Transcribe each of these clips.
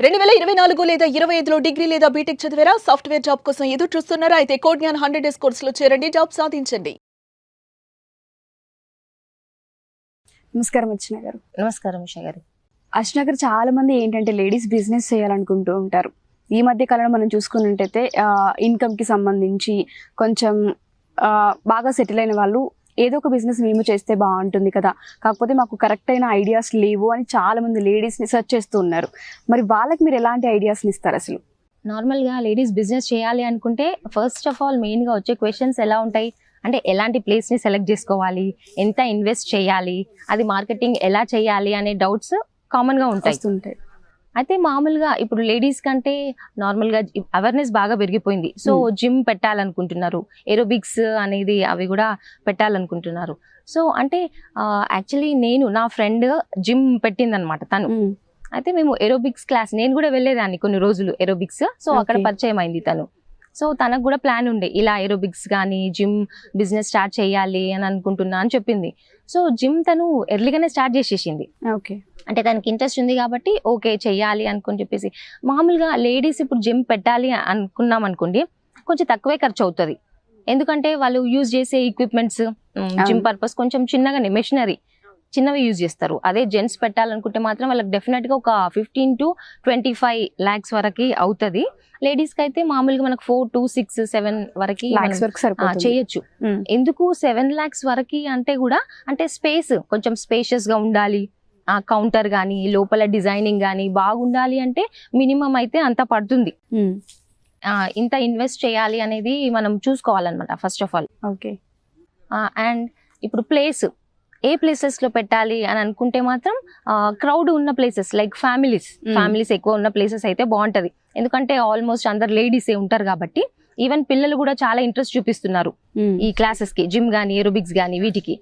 2024 లేదా 25లో డిగ్రీ లేదా బీటెక్ చదివారా? సాఫ్ట్‌వేర్ జాబ్ కోసం ఎదురు చూస్తున్నారా? అయితే కోడ్ జ్ఞాన్ 100 డేస్ కోర్సులో చేరండి. జాబ్ సాధించండి. నమస్కారం అర్చన గారు. నమస్కారం ఉషా గారు. అర్చన గారు, చాలా మంది ఏంటంటే లేడీస్ బిజినెస్ చేయాలనుకుంటూ ఉంటారు. ఈ మధ్య కాలంలో మనం చూసుకున్నట్టయితే ఇన్కమ్కి సంబంధించి కొంచెం బాగా సెటిల్ అయిన వాళ్ళు ఏదో ఒక బిజినెస్ మేము చేస్తే బాగుంటుంది కదా, కాకపోతే మాకు కరెక్ట్ అయిన ఐడియాస్ లేవు అని చాలా మంది లేడీస్ని సెర్చ్ చేస్తూ ఉన్నారు. మరి వాళ్ళకి మీరు ఎలాంటి ఐడియాస్ని ఇస్తారు అసలు? నార్మల్గా లేడీస్ బిజినెస్ చేయాలి అనుకుంటే ఫస్ట్ ఆఫ్ ఆల్ మెయిన్గా వచ్చే క్వశ్చన్స్ ఎలా ఉంటాయి అంటే, ఎలాంటి ప్లేస్ని సెలెక్ట్ చేసుకోవాలి, ఎంత ఇన్వెస్ట్ చేయాలి, అది మార్కెటింగ్ ఎలా చేయాలి అనే డౌట్స్ కామన్గా ఉంటాయి. అయితే మామూలుగా ఇప్పుడు లేడీస్ కంటే నార్మల్గా అవేర్నెస్ బాగా పెరిగిపోయింది. సో జిమ్ పెట్టాలనుకుంటున్నారు, ఏరోబిక్స్ అనేది అవి కూడా పెట్టాలనుకుంటున్నారు. సో అంటే యాక్చువల్లీ నా ఫ్రెండ్ జిమ్ పెట్టిందనమాట తను. అయితే మేము ఏరోబిక్స్ క్లాస్, నేను కూడా వెళ్ళేదాన్ని కొన్ని రోజులు ఏరోబిక్స్. సో అక్కడ పరిచయం అయింది తను. సో తనకు కూడా ప్లాన్ ఉండే, ఇలా ఏరోబిక్స్ కానీ జిమ్ బిజినెస్ స్టార్ట్ చేయాలి అని అనుకుంటున్నా అని చెప్పింది. సో జిమ్ తను ఎర్లీగానే స్టార్ట్ చేసేసింది. ఓకే, అంటే తనకి ఇంట్రెస్ట్ ఉంది కాబట్టి ఓకే చెయ్యాలి అనుకుని చెప్పేసి. మామూలుగా లేడీస్ ఇప్పుడు జిమ్ పెట్టాలి అనుకున్నాం అనుకోండి, కొంచెం తక్కువే ఖర్చు అవుతుంది. ఎందుకంటే వాళ్ళు యూజ్ చేసే ఎక్విప్మెంట్స్ జిమ్ పర్పస్ కొంచెం చిన్నగానే మెషినరీ చిన్నవి యూజ్ చేస్తారు. అదే జెంట్స్ పెట్టాలనుకుంటే మాత్రం వాళ్ళకి డెఫినెట్గా ఒక 15 to 25 lakhs వరకు అవుతుంది. లేడీస్కి అయితే మామూలుగా మనకు 4 to 6, 7 వరకు చేయొచ్చు. ఎందుకు 7 lakhs వరకు అంటే కూడా, అంటే స్పేస్ కొంచెం స్పేషియస్గా ఉండాలి, ఆ కౌంటర్ కానీ లోపల డిజైనింగ్ కానీ బాగుండాలి అంటే మినిమం అయితే అంత పడుతుంది. ఇంత ఇన్వెస్ట్ చేయాలి అనేది మనం చూసుకోవాలన్నమాట first of all. Okay. And ఇప్పుడు ప్లేస్ ఏ ప్లేసెస్లో పెట్టాలి అని అనుకుంటే మాత్రం క్రౌడ్ ఉన్న ప్లేసెస్ లైక్ ఫ్యామిలీస్ ఎక్కువ ఉన్న ప్లేసెస్ అయితే బాగుంటుంది. ఎందుకంటే ఆల్మోస్ట్ అందరు లేడీసే ఉంటారు కాబట్టి, ఈవెన్ పిల్లలు కూడా చాలా ఇంట్రెస్ట్ చూపిస్తున్నారు ఈ క్లాసెస్కి, జిమ్ కానీ ఏరోబిక్స్ కానీ వీటికి.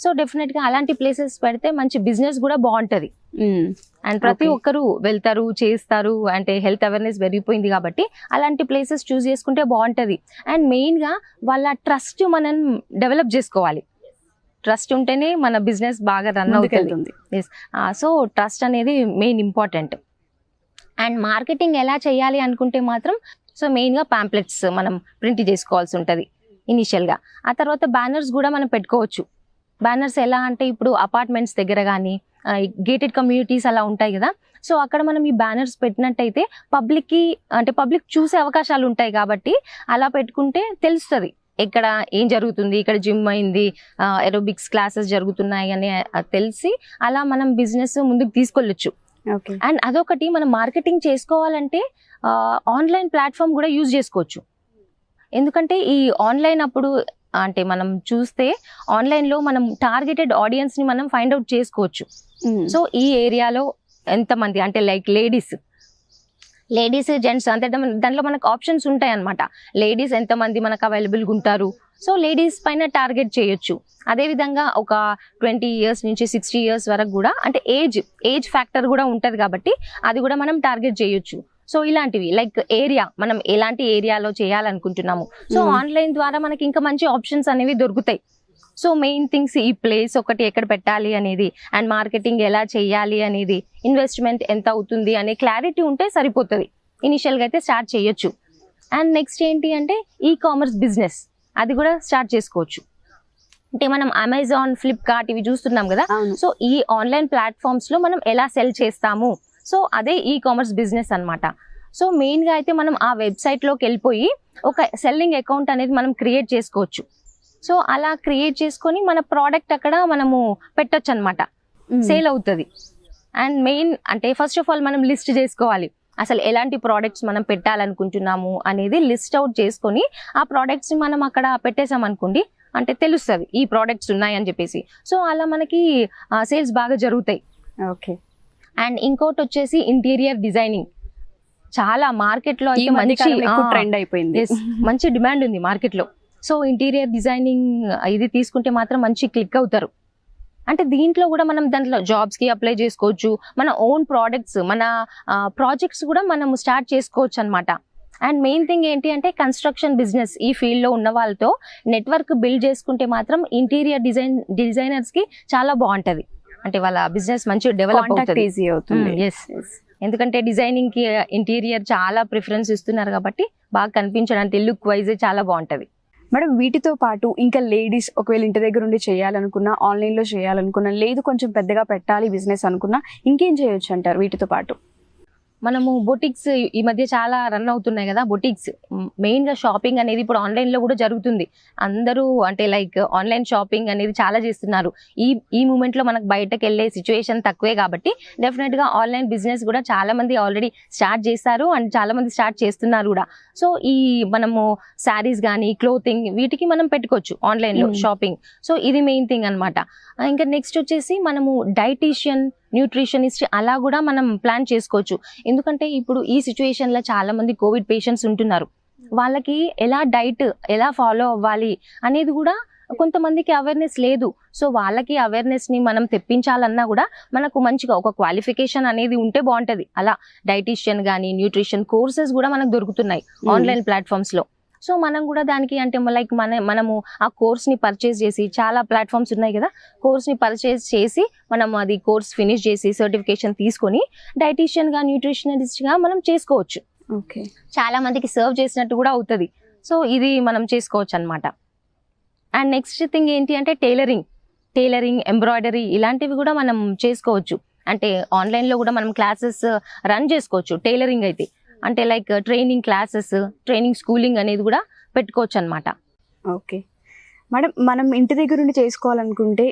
సో డెఫినెట్గా అలాంటి ప్లేసెస్ పెడితే మంచి బిజినెస్ కూడా బాగుంటుంది. అండ్ ప్రతి ఒక్కరు వెళ్తారు, చేస్తారు, అంటే హెల్త్ అవేర్నెస్ పెరిగిపోయింది కాబట్టి అలాంటి ప్లేసెస్ చూస్ చేసుకుంటే బాగుంటుంది. అండ్ మెయిన్గా వాళ్ళ ట్రస్ట్ మనం డెవలప్ చేసుకోవాలి. ట్రస్ట్ ఉంటేనే మన బిజినెస్ బాగా రన్ అవుతుంది. సో ట్రస్ట్ అనేది మెయిన్ ఇంపార్టెంట్. అండ్ మార్కెటింగ్ ఎలా చేయాలి అనుకుంటే మాత్రం, సో మెయిన్గా పాంప్లెట్స్ మనం ప్రింట్ చేసుకోవాల్సి ఉంటుంది ఇనిషియల్గా. ఆ తర్వాత బ్యానర్స్ కూడా మనం పెట్టుకోవచ్చు. బ్యానర్స్ ఎలా అంటే, ఇప్పుడు అపార్ట్మెంట్స్ దగ్గర కానీ గేటెడ్ కమ్యూనిటీస్ అలా ఉంటాయి కదా, సో అక్కడ మనం ఈ బ్యానర్స్ పెట్టినట్టయితే పబ్లిక్ చూసే అవకాశాలు ఉంటాయి. కాబట్టి అలా పెట్టుకుంటే తెలుస్తుంది ఎక్కడ ఏం జరుగుతుంది, ఇక్కడ జిమ్ అయింది, ఏరోబిక్స్ క్లాసెస్ జరుగుతున్నాయి అని తెలిసి అలా మనం బిజినెస్ ముందుకు తీసుకెళ్ళొచ్చు. అండ్ అదొకటి, మనం మార్కెటింగ్ చేసుకోవాలంటే ఆన్లైన్ ప్లాట్ఫామ్ కూడా యూజ్ చేసుకోవచ్చు. ఎందుకంటే ఈ ఆన్లైన్ అప్పుడు అంటే మనం చూస్తే ఆన్లైన్లో మనం టార్గెటెడ్ ఆడియన్స్ని మనం ఫైండ్ అవుట్ చేసుకోవచ్చు. సో ఈ ఏరియాలో ఎంతమంది, అంటే లైక్ లేడీస్ జెంట్స్ అంటే దాంట్లో మనకు ఆప్షన్స్ ఉంటాయి అన్నమాట. లేడీస్ ఎంతమంది మనకు అవైలబుల్గా ఉంటారు, సో లేడీస్ పైన టార్గెట్ చేయొచ్చు. అదేవిధంగా ఒక 20 years నుంచి 60 years వరకు కూడా, అంటే ఏజ్ ఫ్యాక్టర్ కూడా ఉంటుంది కాబట్టి అది కూడా మనం టార్గెట్ చేయొచ్చు. సో ఇలాంటివి లైక్ ఏరియా, మనం ఎలాంటి ఏరియాలో చేయాలనుకుంటున్నాము, సో ఆన్లైన్ ద్వారా మనకి ఇంకా మంచి ఆప్షన్స్ అనేవి దొరుకుతాయి. సో మెయిన్ థింగ్స్ ఈ ప్లేస్ ఒకటి ఎక్కడ పెట్టాలి అనేది, అండ్ మార్కెటింగ్ ఎలా చేయాలి అనేది, ఇన్వెస్ట్మెంట్ ఎంత అవుతుంది అనే క్లారిటీ ఉంటే సరిపోతుంది. ఇనిషియల్గా అయితే స్టార్ట్ చేయొచ్చు. అండ్ నెక్స్ట్ ఏంటి అంటే ఈ కామర్స్ బిజినెస్, అది కూడా స్టార్ట్ చేసుకోవచ్చు. అంటే మనం అమెజాన్, ఫ్లిప్కార్ట్ ఇవి చూస్తున్నాం కదా, సో ఈ ఆన్లైన్ ప్లాట్ఫామ్స్లో మనం ఎలా సెల్ చేస్తాము, సో అదే ఈ కామర్స్ బిజినెస్ అనమాట. సో మెయిన్గా అయితే మనం ఆ వెబ్సైట్లోకి వెళ్ళిపోయి ఒక సెల్లింగ్ అకౌంట్ అనేది మనం క్రియేట్ చేసుకోవచ్చు. సో అలా క్రియేట్ చేసుకొని మన ప్రోడక్ట్ అక్కడ మనము పెట్టొచ్చు అనమాట, సేల్ అవుతుంది. అండ్ మెయిన్ అంటే ఫస్ట్ ఆఫ్ ఆల్ మనం లిస్ట్ చేసుకోవాలి, అసలు ఎలాంటి ప్రోడక్ట్స్ మనం పెట్టాలనుకుంటున్నాము అనేది లిస్ట్ అవుట్ చేసుకొని ఆ ప్రోడక్ట్స్ని మనం అక్కడ పెట్టేసామనుకోండి, అంటే తెలుస్తుంది ఈ ప్రోడక్ట్స్ ఉన్నాయని చెప్పేసి. సో అలా మనకి సేల్స్ బాగా జరుగుతాయి. ఓకే. అండ్ ఇంకోటి వచ్చేసి ఇంటీరియర్ డిజైనింగ్, చాలా మార్కెట్లో అయితే మంచి ట్రెండ్ అయిపోయింది, మంచి డిమాండ్ ఉంది మార్కెట్లో. సో ఇంటీరియర్ డిజైనింగ్ ఇది తీసుకుంటే మాత్రం మంచి క్లిక్ అవుతారు. అంటే దీంట్లో కూడా మనం దాంట్లో జాబ్స్కి అప్లై చేసుకోవచ్చు, మన ఓన్ ప్రోడక్ట్స్, మన ప్రాజెక్ట్స్ కూడా మనం స్టార్ట్ చేసుకోవచ్చు అనమాట. అండ్ మెయిన్ థింగ్ ఏంటి అంటే కన్స్ట్రక్షన్ బిజినెస్ ఈ ఫీల్డ్లో ఉన్న వాళ్ళతో నెట్వర్క్ బిల్డ్ చేసుకుంటే మాత్రం ఇంటీరియర్ డిజైనర్స్కి చాలా బాగుంటుంది. అంటే వాళ్ళ బిజినెస్ మంచిగా డెవలప్ అవుతుంది. ఈజీ అవుతుంది. ఎందుకంటే డిజైనింగ్ కి ఇంటీరియర్ చాలా ప్రిఫరెన్స్ ఇస్తున్నారు కాబట్టి బాగా కనిపించడానికి లుక్ వైజ్ చాలా బాగుంటది. మేడం వీటితో పాటు ఇంకా లేడీస్ ఒకవేళ ఇంటి దగ్గర ఉండి చేయాలనుకున్నా, ఆన్లైన్లో చేయాలనుకున్నా, లేదు కొంచెం పెద్దగా పెట్టాలి బిజినెస్ అనుకున్నా, ఇంకేం చేయొచ్చు అంటారు వీటితో పాటు? మనము బొటిక్స్ ఈ మధ్య చాలా రన్ అవుతున్నాయి కదా. బొటిక్స్ మెయిన్ గా షాపింగ్ అనేది ఇప్పుడు ఆన్లైన్ లో కూడా జరుగుతుంది. అందరూ అంటే లైక్ ఆన్లైన్ షాపింగ్ అనేది చాలా చేస్తున్నారు. ఈ మూమెంట్ లో మనకు బయటకు వెళ్ళే సిచ్యువేషన్ తక్కువే కాబట్టి డెఫినెట్ గా ఆన్లైన్ బిజినెస్ కూడా చాలా మంది ఆల్రెడీ స్టార్ట్ చేస్తారు అండ్ చాలా మంది స్టార్ట్ చేస్తున్నారు కూడా. సో ఈ మనము శారీస్ కానీ క్లోతింగ్ వీటికి మనం పెట్టుకోవచ్చు ఆన్లైన్ లో షాపింగ్. సో ఇది మెయిన్ థింగ్ అన్నమాట. ఇంకా నెక్స్ట్ వచ్చేసి మనము డైటీషియన్, న్యూట్రిషనిస్ట్ అలా కూడా మనం ప్లాన్ చేసుకోవచ్చు. ఎందుకంటే ఇప్పుడు ఈ సిచ్యువేషన్ లో చాలా మంది కోవిడ్ పేషెంట్స్ ఉంటున్నారు. వాళ్ళకి ఎలా డైట్ ఎలా ఫాలో అవ్వాలి అనేది కూడా కొంతమందికి అవేర్నెస్ లేదు. సో వాళ్ళకి అవేర్నెస్ ని మనం తెప్పించాలన్నా కూడా మనకు మంచిగా ఒక క్వాలిఫికేషన్ అనేది ఉంటే బాగుంటది. అలా డైటీషియన్ కానీ న్యూట్రిషన్ కోర్సెస్ కూడా మనకు దొరుకుతున్నాయి ఆన్లైన్ ప్లాట్ఫామ్స్ లో. సో మనం కూడా దానికి అంటే లైక్ మనము ఆ కోర్స్ ని పర్చేస్ చేసి, చాలా ప్లాట్ఫామ్స్ ఉన్నాయి కదా, కోర్స్ ని పర్చేస్ చేసి మనం అది కోర్స్ ఫినిష్ చేసి సర్టిఫికేషన్ తీసుకొని డైటీషియన్ గా న్యూట్రిషనిస్ట్ గా మనం చేసుకోవచ్చు. ఓకే, చాలా మందికి సర్వ్ చేసినట్టు కూడా అవుతుంది. సో ఇది మనం చేసుకోవచ్చు అన్నమాట. అండ్ నెక్స్ట్ థింగ్ ఏంటి అంటే టైలరింగ్, ఎంబ్రాయిడరీ ఇలాంటివి కూడా మనం చేసుకోవచ్చు. అంటే ఆన్లైన్ లో కూడా మనం క్లాసెస్ రన్ చేసుకోవచ్చు. టైలరింగ్ అయితే అంటే like training classes, training schooling అనేది కూడా పెట్టుకోవచ్చు అనమాట. ఓకే మేడం, మనం ఇంటి దగ్గర నుండి చేసుకోవాలనుకుంటే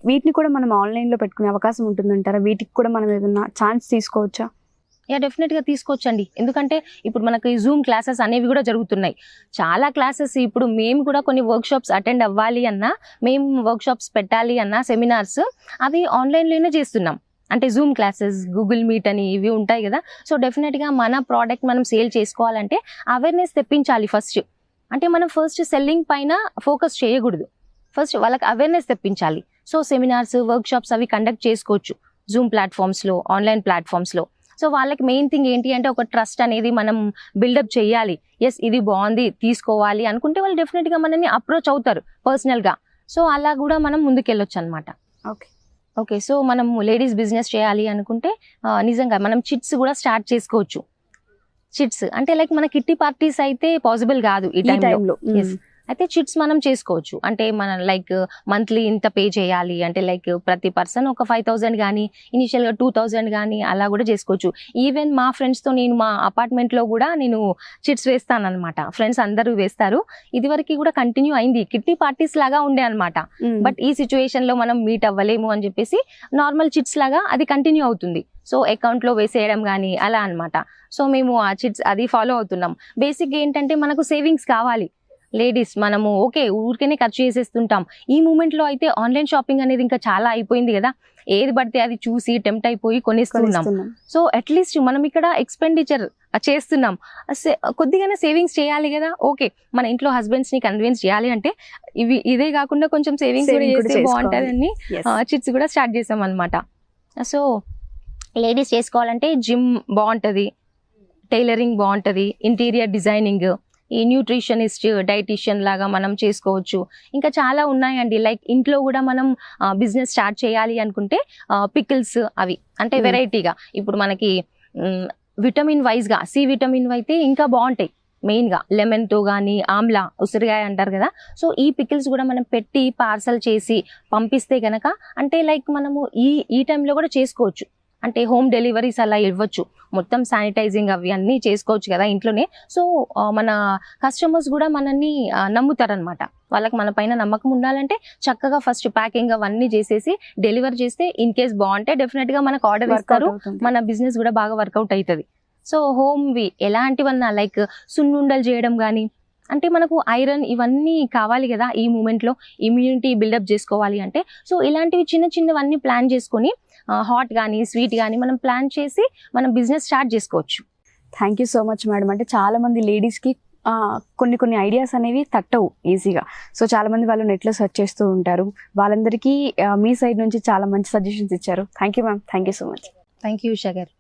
వీటిని కూడా మనం ఆన్లైన్లో పెట్టుకునే అవకాశం ఉంటుందంటారా? వీటికి కూడా మనం ఏదైనా ఛాన్స్ తీసుకోవచ్చా? డెఫినెట్ గా తీసుకోవచ్చండి. ఎందుకంటే ఇప్పుడు మనకి జూమ్ క్లాసెస్ అనేవి కూడా జరుగుతున్నాయి. చాలా క్లాసెస్ ఇప్పుడు మేము కూడా కొన్ని వర్క్ షాప్స్ అటెండ్ అవ్వాలి అన్నా, మేము వర్క్ షాప్స్ పెట్టాలి అన్నా, సెమినార్స్ అవి ఆన్లైన్లోనే చేస్తున్నాం. అంటే జూమ్ క్లాసెస్, గూగుల్ మీట్ అని ఇవి ఉంటాయి కదా. సో డెఫినెట్గా మన ప్రోడక్ట్ మనం సేల్ చేసుకోవాలంటే అవేర్నెస్ తెప్పించాలి ఫస్ట్. అంటే మనం ఫస్ట్ సెల్లింగ్ పైన ఫోకస్ చేయకూడదు, ఫస్ట్ వాళ్ళకి అవేర్నెస్ తెప్పించాలి. సో సెమినార్స్, వర్క్ షాప్స్ అవి కండక్ట్ చేసుకోవచ్చు జూమ్ ప్లాట్ఫామ్స్లో, ఆన్లైన్ ప్లాట్ఫామ్స్లో. సో వాళ్ళకి మెయిన్ థింగ్ ఏంటి అంటే ఒక ట్రస్ట్ అనేది మనం బిల్డప్ చేయాలి. ఎస్ ఇది బాగుంది తీసుకోవాలి అనుకుంటే వాళ్ళు డెఫినెట్గా మనల్ని అప్రోచ్ అవుతారు పర్సనల్గా. సో అలా కూడా మనం ముందుకెళ్ళొచ్చు అనమాట. ఓకే, సో మనం లేడీస్ బిజినెస్ చేయాలి అనుకుంటే నిజంగా మనం చిట్స్ కూడా స్టార్ట్ చేసుకోవచ్చు. చిట్స్ అంటే లైక్ మన కిట్టి పార్టీస్ అయితే పాసిబుల్ కాదు ఈ టైంలో. అయితే చిట్స్ మనం చేసుకోవచ్చు. అంటే మన లైక్ మంత్లీ ఇంత పే చేయాలి అంటే లైక్ ప్రతి పర్సన్ ఒక 5,000 కానీ, ఇనిషియల్గా 2,000 కానీ అలా కూడా చేసుకోవచ్చు. ఈవెన్ మా ఫ్రెండ్స్తో నేను మా అపార్ట్మెంట్లో కూడా నేను చిట్స్ వేస్తాను అనమాట. ఫ్రెండ్స్ అందరూ వేస్తారు. ఇదివరకు కూడా కంటిన్యూ అయింది, కిట్టి పార్టీస్ లాగా ఉండే అనమాట. బట్ ఈ సిచ్యువేషన్లో మనం మీట్ అవ్వలేము అని చెప్పేసి నార్మల్ చిట్స్ లాగా అది కంటిన్యూ అవుతుంది. సో అకౌంట్లో వేసేయడం కానీ అలా అనమాట. సో మేము ఆ చిట్స్ అది ఫాలో అవుతున్నాం. బేసిక్గా ఏంటంటే మనకు సేవింగ్స్ కావాలి లేడీస్. మనము ఓకే ఊరికేనే ఖర్చు చేసేస్తుంటాం. ఈ మూమెంట్లో అయితే ఆన్లైన్ షాపింగ్ అనేది ఇంకా చాలా అయిపోయింది కదా. ఏది పడితే అది చూసి టెంప్ట్ అయిపోయి కొనేస్తున్నాం. సో అట్లీస్ట్ మనం ఇక్కడ ఎక్స్పెండిచర్ చేస్తున్నాం, కొద్దిగానే సేవింగ్స్ చేయాలి కదా. ఓకే మన ఇంట్లో హస్బెండ్స్ ని కన్విన్స్ చేయాలి అంటే ఇదే కాకుండా కొంచెం సేవింగ్స్ చేస్తే బాగుంటుందని చిట్స్ కూడా స్టార్ట్ చేసాం అనమాట. సో లేడీస్ చేసుకోవాలంటే జిమ్ బాగుంటుంది, టైలరింగ్ బాగుంటుంది, ఇంటీరియర్ డిజైనింగ్, ఈ న్యూట్రిషనిస్ట్, డైటీషియన్ లాగా మనం చేసుకోవచ్చు. ఇంకా చాలా ఉన్నాయండి. లైక్ ఇంట్లో కూడా మనం బిజినెస్ స్టార్ట్ చేయాలి అనుకుంటే పికిల్స్ అవి అంటే వెరైటీగా ఇప్పుడు మనకి విటమిన్ వైజ్గా సి విటమిన్ అయితే ఇంకా బాగుంటాయి. మెయిన్గా లెమన్తో కానీ, ఆమ్లా, ఉసిరికాయ అంటారు కదా. సో ఈ పికిల్స్ కూడా మనం పెట్టి పార్సల్ చేసి పంపిస్తే కనుక అంటే లైక్ మనము ఈ టైంలో కూడా చేసుకోవచ్చు. అంటే హోమ్ డెలివరీస్ అలా ఇవ్వచ్చు. మొత్తం శానిటైజింగ్ అవి అన్నీ చేసుకోవచ్చు కదా ఇంట్లోనే. సో మన కస్టమర్స్ కూడా మనల్ని నమ్ముతారనమాట. వాళ్ళకి మన పైన నమ్మకం ఉండాలంటే చక్కగా ఫస్ట్ ప్యాకింగ్ అవన్నీ చేసేసి డెలివర్ చేస్తే ఇన్ కేస్ బాగుంటే డెఫినెట్గా మనకు ఆర్డర్ ఇస్తారు, మన బిజినెస్ కూడా బాగా వర్కౌట్ అవుతుంది. సో హోమ్వి ఎలాంటివన్నా లైక్ సున్నుండలు చేయడం కానీ, అంటే మనకు ఐరన్ ఇవన్నీ కావాలి కదా ఈ మూమెంట్లో, ఇమ్యూనిటీ బిల్డప్ చేసుకోవాలి అంటే. సో ఇలాంటివి చిన్నవన్నీ ప్లాన్ చేసుకొని హాట్ కానీ స్వీట్ కానీ మనం ప్లాన్ చేసి మనం బిజినెస్ స్టార్ట్ చేసుకోవచ్చు. Thank you so much madam. అంటే చాలా మంది లేడీస్కి కొన్ని ఐడియాస్ అనేవి తట్టవు ఈజీగా. సో చాలా మంది వాళ్ళు నెట్లో సెర్చ్ చేస్తూ ఉంటారు. వాళ్ళందరికీ మీ సైడ్ నుంచి చాలా మంచి సజెషన్స్ ఇచ్చారు. Thank you ma'am, thank you so much. Thank you Usha గారు.